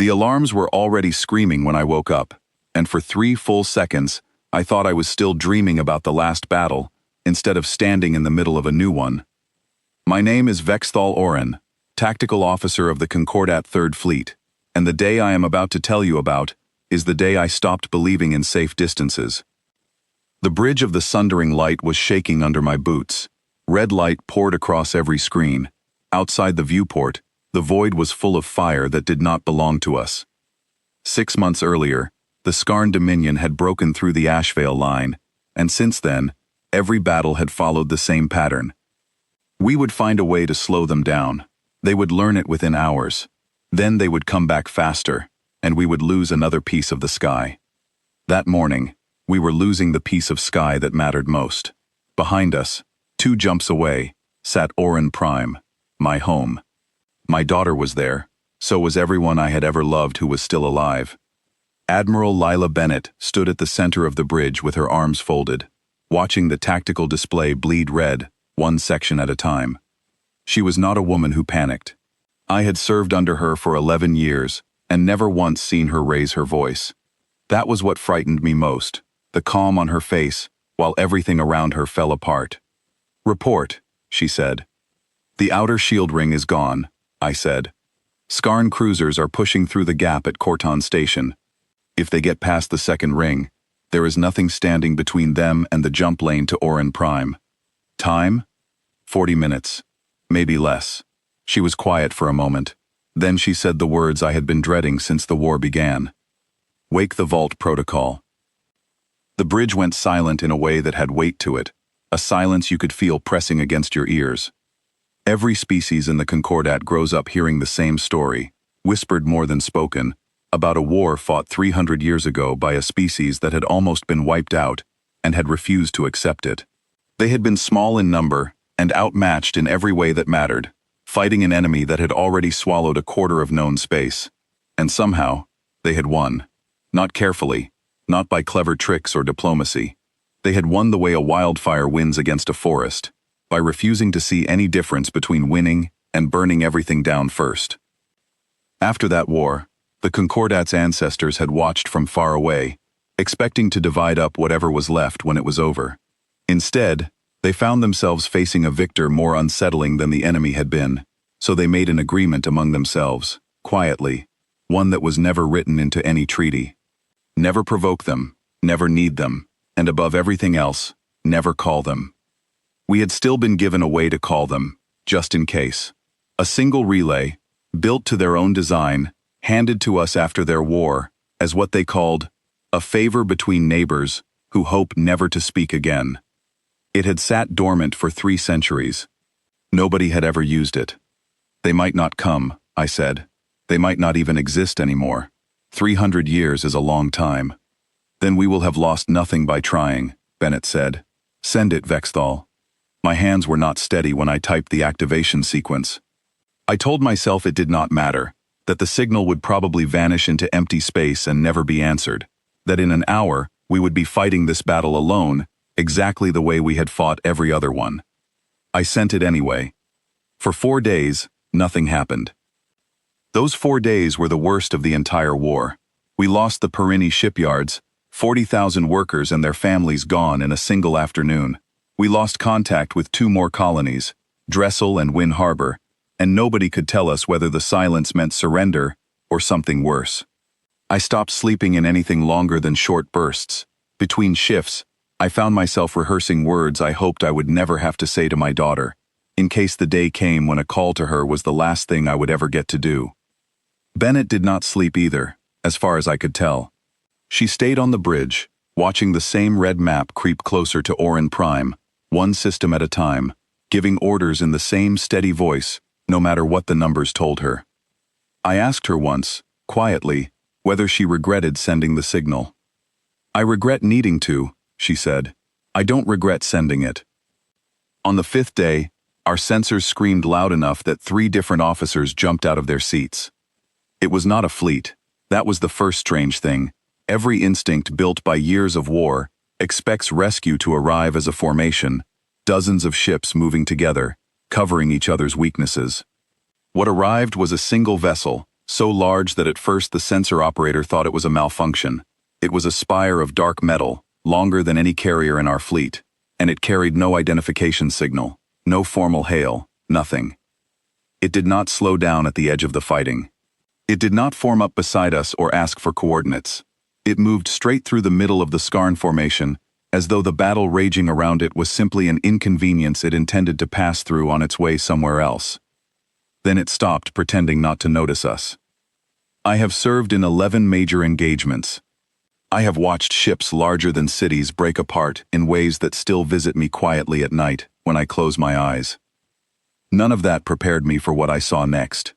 The alarms were already screaming when I woke up, and for 3 full seconds, I thought I was still dreaming about the last battle, instead of standing in the middle of a new one. My name is Vexthal Oren, Tactical Officer of the Concordat Third Fleet, and the day I am about to tell you about is the day I stopped believing in safe distances. The bridge of the sundering light was shaking under my boots. Red light poured across every screen. Outside the viewport, the void was full of fire that did not belong to us. 6 months earlier, the Skarn Dominion had broken through the Ashvale line, and since then, every battle had followed the same pattern. We would find a way to slow them down. They would learn it within hours. Then they would come back faster, and we would lose another piece of the sky. That morning, we were losing the piece of sky that mattered most. Behind us, 2 jumps away, sat Oren Prime, my home. My daughter was there, so was everyone I had ever loved who was still alive. Admiral Lila Bennett stood at the center of the bridge with her arms folded, watching the tactical display bleed red, one section at a time. She was not a woman who panicked. I had served under her for 11 years, and never once seen her raise her voice. That was what frightened me most, the calm on her face, while everything around her fell apart. "Report," she said. "The outer shield ring is gone," I said. "Skarn cruisers are pushing through the gap at Corton Station. If they get past the second ring, there is nothing standing between them and the jump lane to Oren Prime. Time? 40 minutes. Maybe less." She was quiet for a moment. Then she said the words I had been dreading since the war began. "Wake the Vault Protocol." The bridge went silent in a way that had weight to it, a silence you could feel pressing against your ears. Every species in the Concordat grows up hearing the same story, whispered more than spoken, about a war fought 300 years ago by a species that had almost been wiped out and had refused to accept it. They had been small in number and outmatched in every way that mattered, fighting an enemy that had already swallowed a quarter of known space. And somehow, they had won. Not carefully, not by clever tricks or diplomacy. They had won the way a wildfire wins against a forest, by refusing to see any difference between winning and burning everything down first. After that war, the Concordat's ancestors had watched from far away, expecting to divide up whatever was left when it was over. Instead, they found themselves facing a victor more unsettling than the enemy had been, so they made an agreement among themselves, quietly, one that was never written into any treaty. Never provoke them, never need them, and above everything else, never call them. We had still been given a way to call them, just in case. A single relay, built to their own design, handed to us after their war, as what they called a favor between neighbors who hope never to speak again. It had sat dormant for 3 centuries. Nobody had ever used it. "They might not come," I said. "They might not even exist anymore. 300 years is a long time." "Then we will have lost nothing by trying," Bennett said. "Send it, Vexthal." My hands were not steady when I typed the activation sequence. I told myself it did not matter, that the signal would probably vanish into empty space and never be answered, that in an hour we would be fighting this battle alone, exactly the way we had fought every other one. I sent it anyway. For 4 days, nothing happened. Those 4 days were the worst of the entire war. We lost the Perini shipyards, 40,000 workers and their families gone in a single afternoon. We lost contact with 2 more colonies, Dressel and Wynn Harbor, and nobody could tell us whether the silence meant surrender or something worse. I stopped sleeping in anything longer than short bursts. Between shifts, I found myself rehearsing words I hoped I would never have to say to my daughter, in case the day came when a call to her was the last thing I would ever get to do. Bennett did not sleep either, as far as I could tell. She stayed on the bridge, watching the same red map creep closer to Oren Prime, one system at a time, giving orders in the same steady voice, no matter what the numbers told her. I asked her once, quietly, whether she regretted sending the signal. "I regret needing to," she said. "I don't regret sending it." On the 5th day, our sensors screamed loud enough that 3 different officers jumped out of their seats. It was not a fleet. That was the first strange thing. Every instinct built by years of war expects rescue to arrive as a formation, dozens of ships moving together, covering each other's weaknesses. What arrived was a single vessel, so large that at first the sensor operator thought it was a malfunction. It was a spire of dark metal, longer than any carrier in our fleet, and it carried no identification signal, no formal hail, nothing. It did not slow down at the edge of the fighting. It did not form up beside us or ask for coordinates. It moved straight through the middle of the Skarn formation, as though the battle raging around it was simply an inconvenience it intended to pass through on its way somewhere else. Then it stopped, pretending not to notice us. I have served in 11 major engagements. I have watched ships larger than cities break apart in ways that still visit me quietly at night when I close my eyes. None of that prepared me for what I saw next.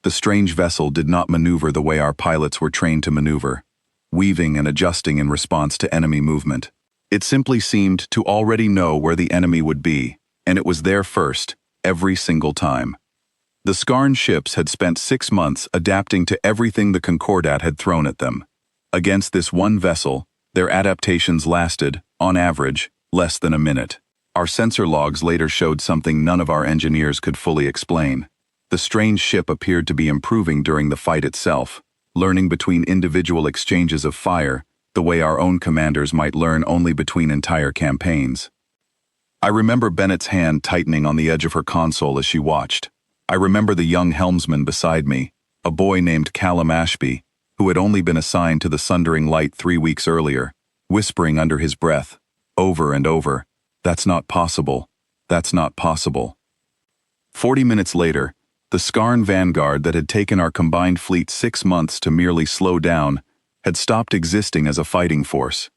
The strange vessel did not maneuver the way our pilots were trained to maneuver, weaving and adjusting in response to enemy movement. It simply seemed to already know where the enemy would be, and it was there first, every single time. The Skarn ships had spent 6 months adapting to everything the Concordat had thrown at them. Against this one vessel, their adaptations lasted, on average, less than a minute. Our sensor logs later showed something none of our engineers could fully explain. The strange ship appeared to be improving during the fight itself, learning between individual exchanges of fire, the way our own commanders might learn only between entire campaigns. I remember Bennett's hand tightening on the edge of her console as she watched. I remember the young helmsman beside me, a boy named Callum Ashby, who had only been assigned to the Sundering Light 3 weeks earlier, whispering under his breath, over and over, "That's not possible. That's not possible." 40 minutes later, the Skarn vanguard that had taken our combined fleet 6 months to merely slow down had stopped existing as a fighting force.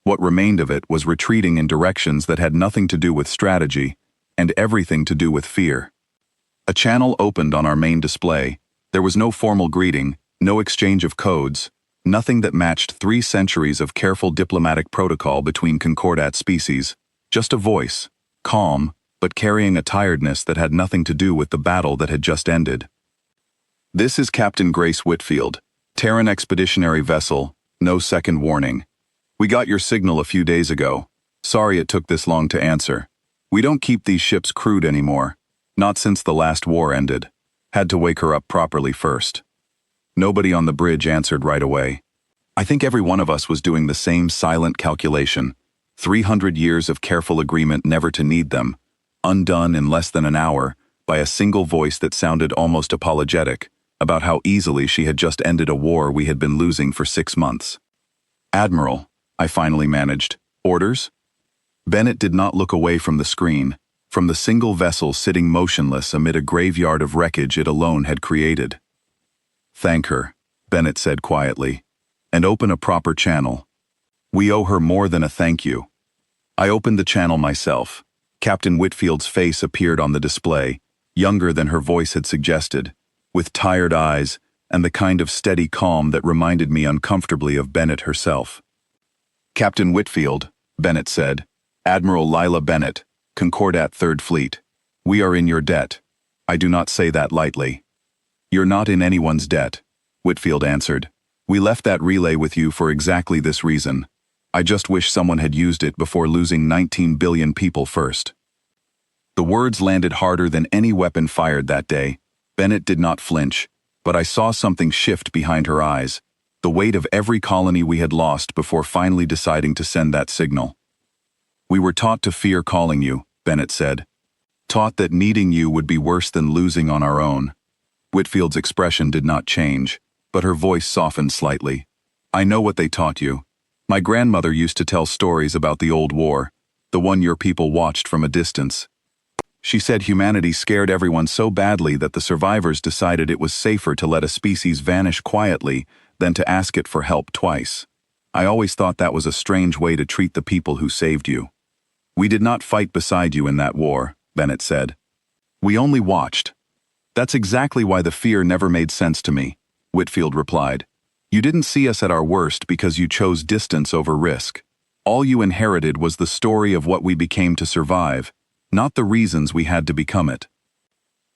What remained of it was retreating in directions that had nothing to do with strategy and everything to do with fear. A channel opened on our main display. There was no formal greeting, no exchange of codes, nothing that matched 3 centuries of careful diplomatic protocol between Concordat species. Just a voice, calm, but carrying a tiredness that had nothing to do with the battle that had just ended. "This is Captain Grace Whitfield, Terran Expeditionary Vessel, no second warning. We got your signal a few days ago. Sorry it took this long to answer. We don't keep these ships crewed anymore, not since the last war ended. Had to wake her up properly first." Nobody on the bridge answered right away. I think every one of us was doing the same silent calculation. 300 years of careful agreement never to need them, undone in less than an hour by a single voice that sounded almost apologetic about how easily she had just ended a war we had been losing for 6 months. "Admiral," I finally managed. "Orders?" Bennett did not look away from the screen, from the single vessel sitting motionless amid a graveyard of wreckage it alone had created. "Thank her," Bennett said quietly, "and open a proper channel. We owe her more than a thank you." I opened the channel myself. Captain Whitfield's face appeared on the display, younger than her voice had suggested, with tired eyes and the kind of steady calm that reminded me uncomfortably of Bennett herself. "Captain Whitfield," Bennett said, "Admiral Lila Bennett, Concordat 3rd Fleet. We are in your debt. I do not say that lightly." "You're not in anyone's debt," Whitfield answered. "We left that relay with you for exactly this reason. I just wish someone had used it before losing 19 billion people first." The words landed harder than any weapon fired that day. Bennett did not flinch, but I saw something shift behind her eyes, the weight of every colony we had lost before finally deciding to send that signal. "We were taught to fear calling you," Bennett said. "Taught that needing you would be worse than losing on our own." Whitfield's expression did not change, but her voice softened slightly. "I know what they taught you. My grandmother used to tell stories about the old war, the one your people watched from a distance. She said humanity scared everyone so badly that the survivors decided it was safer to let a species vanish quietly than to ask it for help twice. I always thought that was a strange way to treat the people who saved you." "We did not fight beside you in that war," Bennett said. "We only watched." "That's exactly why the fear never made sense to me," Whitfield replied. "You didn't see us at our worst because you chose distance over risk. All you inherited was the story of what we became to survive, not the reasons we had to become it."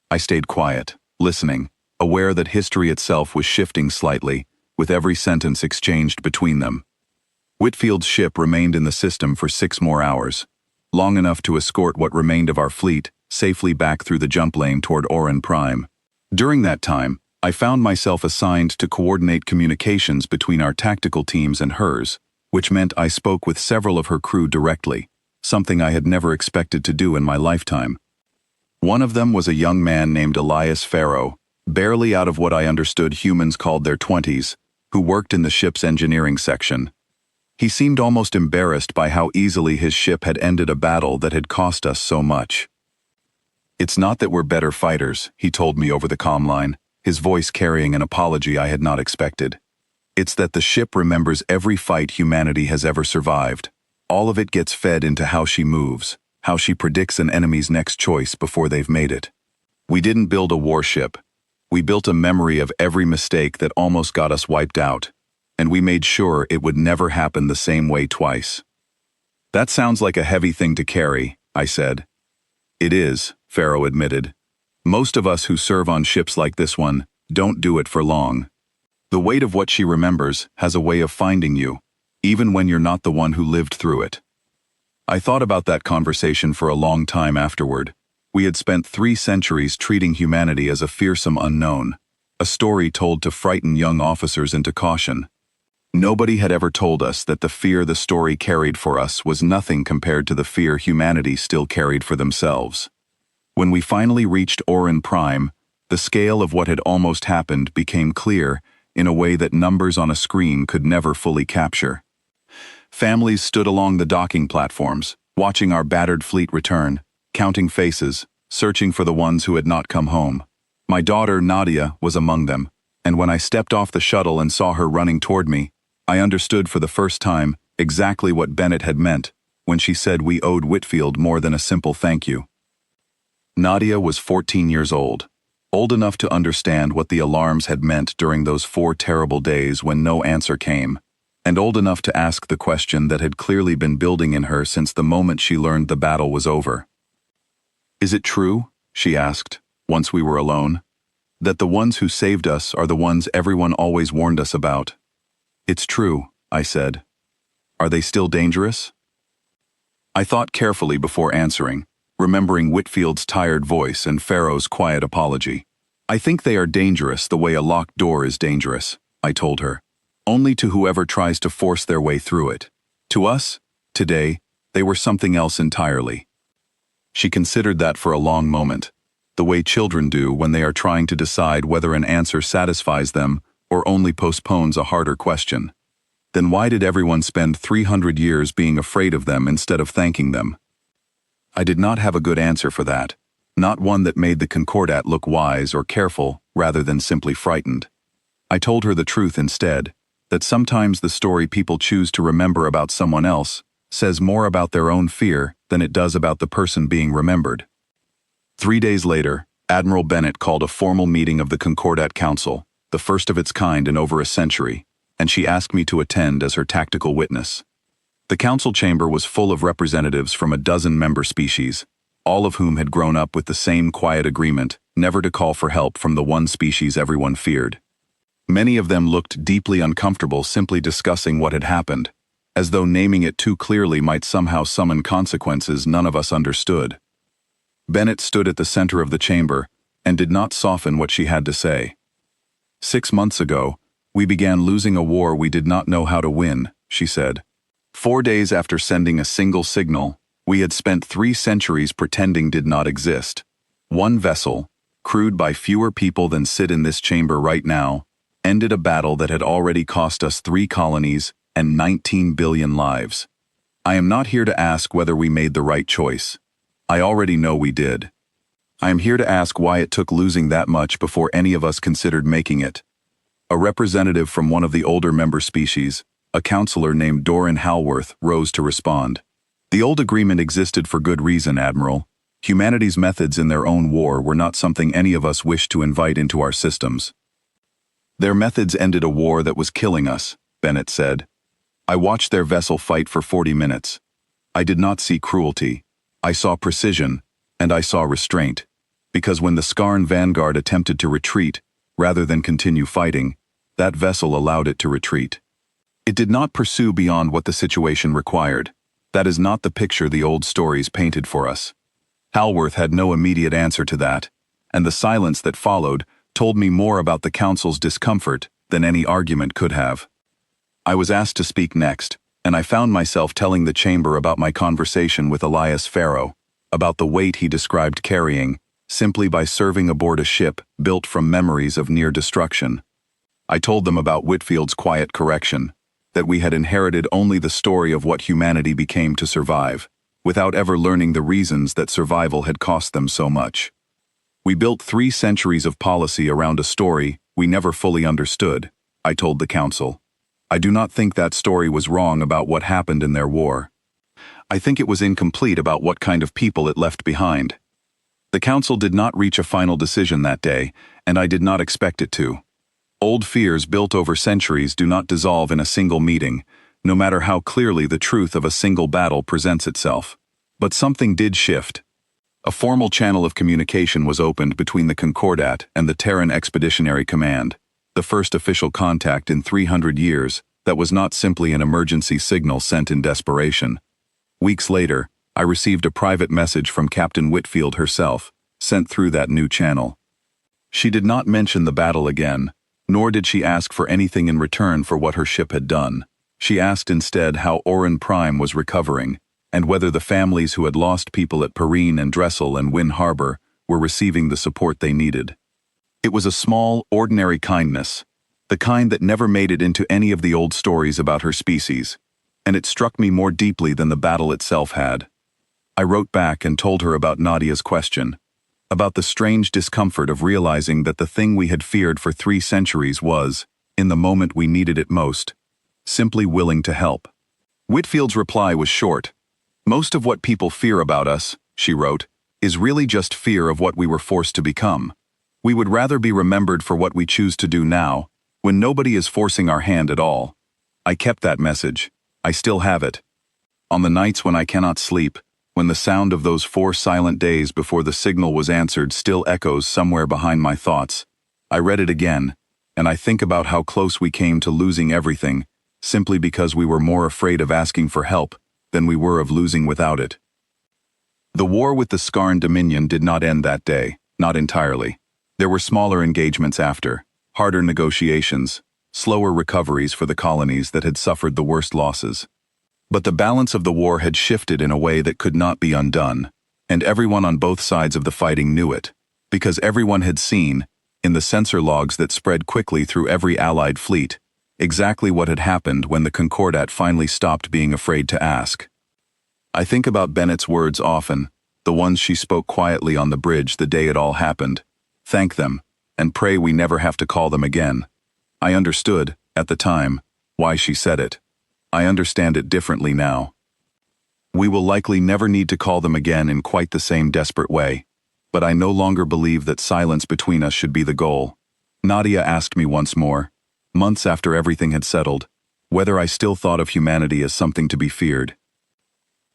I stayed quiet, listening, aware that history itself was shifting slightly, with every sentence exchanged between them. Whitfield's ship remained in the system for 6 more hours, long enough to escort what remained of our fleet safely back through the jump lane toward Oran Prime. During that time, I found myself assigned to coordinate communications between our tactical teams and hers, which meant I spoke with several of her crew directly, something I had never expected to do in my lifetime. One of them was a young man named Elias Farrow, barely out of what I understood humans called their 20s, who worked in the ship's engineering section. He seemed almost embarrassed by how easily his ship had ended a battle that had cost us so much. "It's not that we're better fighters," he told me over the comm line, his voice carrying an apology I had not expected. "It's that the ship remembers every fight humanity has ever survived. All of it gets fed into how she moves, how she predicts an enemy's next choice before they've made it. We didn't build a warship. We built a memory of every mistake that almost got us wiped out, and we made sure it would never happen the same way twice." "That sounds like a heavy thing to carry," I said. "It is," Farrow admitted. "Most of us who serve on ships like this one don't do it for long. The weight of what she remembers has a way of finding you, even when you're not the one who lived through it." I thought about that conversation for a long time afterward. We had spent 3 centuries treating humanity as a fearsome unknown, a story told to frighten young officers into caution. Nobody had ever told us that the fear the story carried for us was nothing compared to the fear humanity still carried for themselves. When we finally reached Orin Prime, the scale of what had almost happened became clear in a way that numbers on a screen could never fully capture. Families stood along the docking platforms, watching our battered fleet return, counting faces, searching for the ones who had not come home. My daughter, Nadia, was among them, and when I stepped off the shuttle and saw her running toward me, I understood for the first time exactly what Bennett had meant when she said we owed Whitfield more than a simple thank you. Nadia was 14 years old enough to understand what the alarms had meant during those 4 terrible days when no answer came, and old enough to ask the question that had clearly been building in her since the moment she learned the battle was over. "Is it true," she asked, once we were alone, "that the ones who saved us are the ones everyone always warned us about?" "It's true," I said. "Are they still dangerous?" I thought carefully before answering, remembering Whitfield's tired voice and Farrow's quiet apology. "I think they are dangerous the way a locked door is dangerous," I told her. "Only to whoever tries to force their way through it. To us, today, they were something else entirely." She considered that for a long moment, the way children do when they are trying to decide whether an answer satisfies them or only postpones a harder question. Then why did everyone spend 300 years being afraid of them instead of thanking them? I did not have a good answer for that, not one that made the Concordat look wise or careful rather than simply frightened. I told her the truth instead, that sometimes the story people choose to remember about someone else says more about their own fear than it does about the person being remembered. 3 days later, Admiral Bennett called a formal meeting of the Concordat Council, the first of its kind in over a century, and she asked me to attend as her tactical witness. The council chamber was full of representatives from a dozen member species, all of whom had grown up with the same quiet agreement never to call for help from the one species everyone feared. Many of them looked deeply uncomfortable simply discussing what had happened, as though naming it too clearly might somehow summon consequences none of us understood. Bennett stood at the center of the chamber and did not soften what she had to say. "6 months ago, we began losing a war we did not know how to win," she said. 4 days after sending a single signal, we had spent 3 centuries pretending did not exist. One vessel, crewed by fewer people than sit in this chamber right now, ended a battle that had already cost us 3 colonies and 19 billion lives. I am not here to ask whether we made the right choice. I already know we did. I am here to ask why it took losing that much before any of us considered making it. A representative from one of the older member species, a counselor named Doran Halworth, rose to respond. "The old agreement existed for good reason, Admiral. Humanity's methods in their own war were not something any of us wished to invite into our systems." "Their methods ended a war that was killing us," Bennett said. "I watched their vessel fight for 40 minutes. I did not see cruelty. I saw precision, and I saw restraint. Because when the Skarn vanguard attempted to retreat, rather than continue fighting, that vessel allowed it to retreat. It did not pursue beyond what the situation required. That is not the picture the old stories painted for us." Halworth had no immediate answer to that, and the silence that followed told me more about the council's discomfort than any argument could have. I was asked to speak next, and I found myself telling the chamber about my conversation with Elias Pharaoh, about the weight he described carrying, simply by serving aboard a ship built from memories of near destruction. I told them about Whitfield's quiet correction, that we had inherited only the story of what humanity became to survive, without ever learning the reasons that survival had cost them so much. We built 3 centuries of policy around a story we never fully understood, I told the council. I do not think that story was wrong about what happened in their war. I think it was incomplete about what kind of people it left behind. The council did not reach a final decision that day, and I did not expect it to. Old fears built over centuries do not dissolve in a single meeting, no matter how clearly the truth of a single battle presents itself. But something did shift. A formal channel of communication was opened between the Concordat and the Terran Expeditionary Command, the first official contact in 300 years that was not simply an emergency signal sent in desperation. Weeks later, I received a private message from Captain Whitfield herself, sent through that new channel. She did not mention the battle again, nor did she ask for anything in return for what her ship had done. She asked instead how Orin Prime was recovering, and whether the families who had lost people at Perrine and Dressel and Wynn Harbor were receiving the support they needed. It was a small, ordinary kindness, the kind that never made it into any of the old stories about her species, and it struck me more deeply than the battle itself had. I wrote back and told her about Nadia's question, about the strange discomfort of realizing that the thing we had feared for 3 centuries was, in the moment we needed it most, simply willing to help. Whitfield's reply was short. Most of what people fear about us, she wrote, is really just fear of what we were forced to become. We would rather be remembered for what we choose to do now, when nobody is forcing our hand at all. I kept that message. I still have it. On the nights when I cannot sleep, when the sound of those 4 silent days before the signal was answered still echoes somewhere behind my thoughts, I read it again, and I think about how close we came to losing everything, simply because we were more afraid of asking for help than we were of losing without it. The war with the Skarn Dominion did not end that day, not entirely. There were smaller engagements after, harder negotiations, slower recoveries for the colonies that had suffered the worst losses. But the balance of the war had shifted in a way that could not be undone, and everyone on both sides of the fighting knew it, because everyone had seen, in the sensor logs that spread quickly through every Allied fleet, exactly what had happened when the Concordat finally stopped being afraid to ask. I think about Bennett's words often, the ones she spoke quietly on the bridge the day it all happened. Thank them, and pray we never have to call them again. I understood, at the time, why she said it. I understand it differently now. We will likely never need to call them again in quite the same desperate way, but I no longer believe that silence between us should be the goal. Nadia asked me once more, months after everything had settled, whether I still thought of humanity as something to be feared.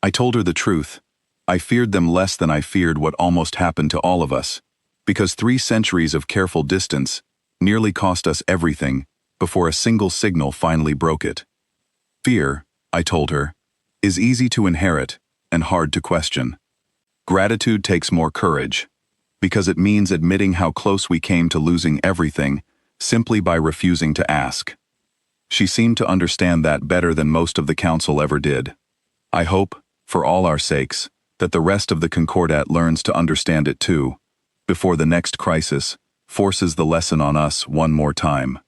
I told her the truth. I feared them less than I feared what almost happened to all of us, because 3 centuries of careful distance nearly cost us everything before a single signal finally broke it. Fear, I told her, is easy to inherit and hard to question. Gratitude takes more courage, because it means admitting how close we came to losing everything simply by refusing to ask. She seemed to understand that better than most of the council ever did. I hope, for all our sakes, that the rest of the Concordat learns to understand it too, before the next crisis forces the lesson on us one more time.